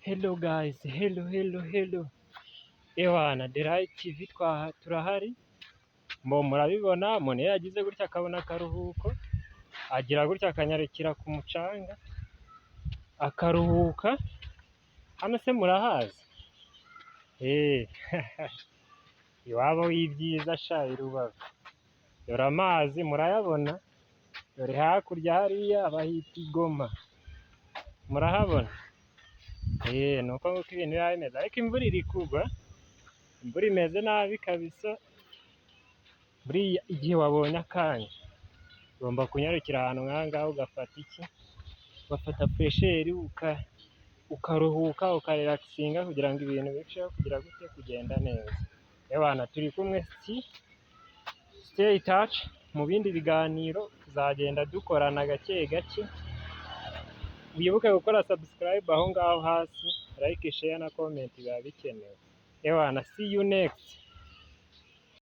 Hello guys, hello. Ewana, The Right TV turahari. Murabibona, umuntu iyo yagize gutya akabona akaruhuko, agira gutya akanyarukira ku mucanga, akaruhuka. Hano se murahazi? Iwabo w'ibyiza sha i Rubavu. Dore amazi murayabona, dore hakurya hariya bahita i Goma. Murahabona? Nuko nguko ibintu biba bimeze, ariko imvura iri kugwa, imvura imeze nabi kabisa. Buriya igihe wabonye akanya ugomba kunyarukira ahantu nk'aha ngaha ugafata iki, ugafata fresheri ukaruhuka ukarelaxinga kugira ngo ibintu birusheho kugira gute kugenda neza. Ewana, turi kumwe, stay touch. Mu bindi biganiro tuzagenda dukorana gake gake. Wibuke gukora subscribe aho ngaho hasi, like, share na comment biba bikenewe. Ewana, see you next.